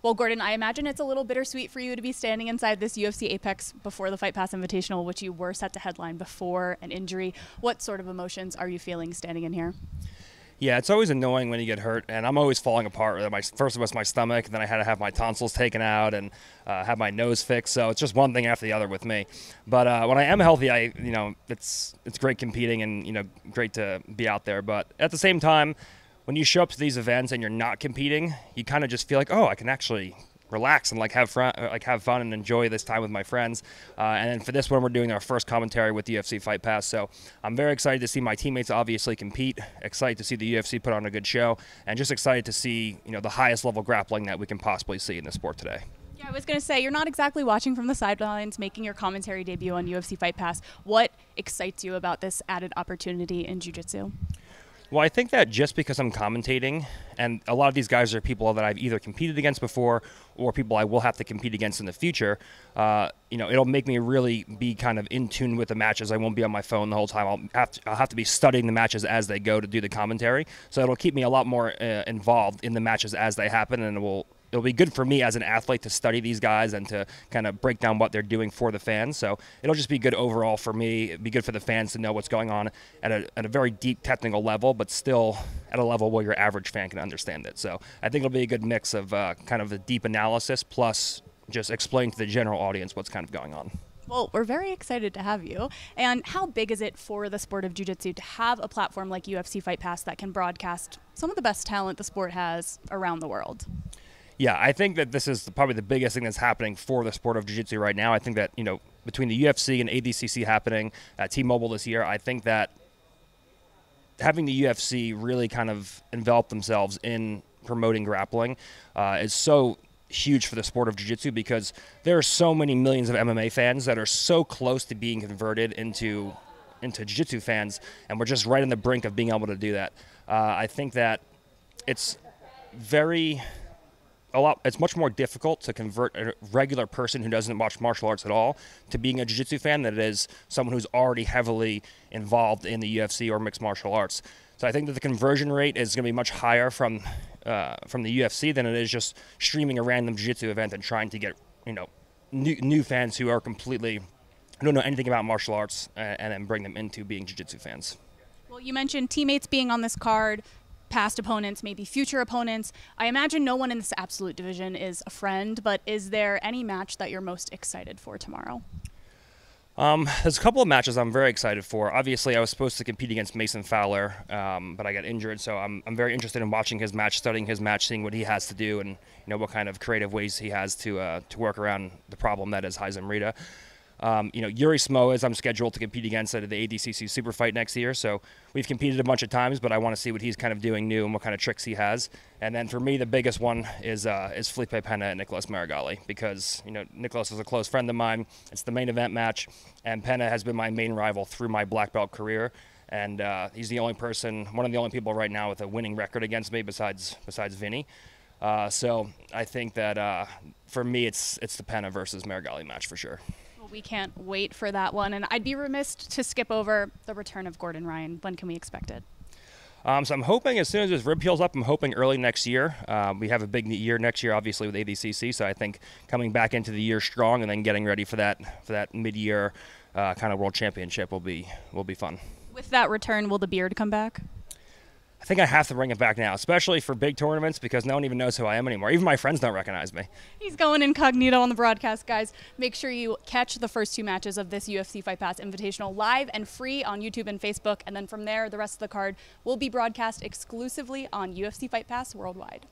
Well, Gordon, I imagine it's a little bittersweet for you to be standing inside this UFC Apex before the Fight Pass Invitational, which you were set to headline before an injury. What sort of emotions are you feeling standing in here? Yeah, it's always annoying when you get hurt, and I'm always falling apart. First it was my stomach, then I had to have my tonsils taken out and have my nose fixed. So it's just one thing after the other with me. But when I am healthy, it's great competing and great to be out there. But at the same time, when you show up to these events and you're not competing, you kind of just feel like, oh, I can actually relax and have fun and enjoy this time with my friends. And then for this one, we're doing our first commentary with UFC Fight Pass. So I'm very excited to see my teammates obviously compete, excited to see the UFC put on a good show, and just excited to see the highest level grappling that we can possibly see in the sport today. Yeah, I was going to say, you're not exactly watching from the sidelines, making your commentary debut on UFC Fight Pass. What excites you about this added opportunity in jiu-jitsu? Well, I think that just because I'm commentating, and a lot of these guys are people that I've either competed against before or people I will have to compete against in the future, it'll make me really be kind of in tune with the matches. I won't be on my phone the whole time. I'll have to be studying the matches as they go to do the commentary. So it'll keep me a lot more involved in the matches as they happen, and it'll be good for me as an athlete to study these guys and to kind of break down what they're doing for the fans. So it'll just be good overall for me. It'd be good for the fans to know what's going on at a very deep technical level, but still at a level where your average fan can understand it. So I think it'll be a good mix of kind of the deep analysis plus just explain to the general audience what's kind of going on. Well, we're very excited to have you. And how big is it for the sport of jiu-jitsu to have a platform like UFC Fight Pass that can broadcast some of the best talent the sport has around the world? Yeah, I think that this is probably the biggest thing that's happening for the sport of jiu-jitsu right now. I think that, between the UFC and ADCC happening at T-Mobile this year, I think that having the UFC really kind of envelop themselves in promoting grappling is so huge for the sport of jiu-jitsu, because there are so many millions of MMA fans that are so close to being converted into jiu-jitsu fans, and we're just right on the brink of being able to do that. I think that it's much more difficult to convert a regular person who doesn't watch martial arts at all to being a jiu-jitsu fan than it is someone who's already heavily involved in the UFC or mixed martial arts. So I think that the conversion rate is going to be much higher from the UFC than it is just streaming a random jiu-jitsu event and trying to get new fans who don't know anything about martial arts and then bring them into being jiu-jitsu fans. Well, you mentioned teammates being on this card, past opponents, maybe future opponents. I imagine no one in this absolute division is a friend, but is there any match that you're most excited for tomorrow? There's a couple of matches I'm very excited for. Obviously, I was supposed to compete against Mason Fowler, but I got injured, so I'm very interested in watching his match, studying his match, seeing what he has to do, and what kind of creative ways he has to work around the problem that is Haizam Rita. Yuri Smoes, I'm scheduled to compete against at the ADCC Super Fight next year, so we've competed a bunch of times, but I want to see what he's kind of doing new and what kind of tricks he has. And then for me, the biggest one is Felipe Pena and Nicolas Marigali, because Nicolas is a close friend of mine. It's the main event match, and Pena has been my main rival through my black belt career, and he's one of the only people right now with a winning record against me besides Vinny. So I think that for me, it's the Pena versus Marigali match for sure. We can't wait for that one, and I'd be remiss to skip over the return of Gordon Ryan. When can we expect it? So I'm hoping as soon as his rib heals up, I'm hoping early next year. We have a big year next year, obviously, with ADCC, so I think coming back into the year strong and then getting ready for that mid-year kind of world championship will be fun. With that return, will the beard come back? I think I have to bring it back now, especially for big tournaments, because no one even knows who I am anymore. Even my friends don't recognize me. He's going incognito on the broadcast, guys. Make sure you catch the first two matches of this UFC Fight Pass Invitational live and free on YouTube and Facebook. And then from there, the rest of the card will be broadcast exclusively on UFC Fight Pass worldwide.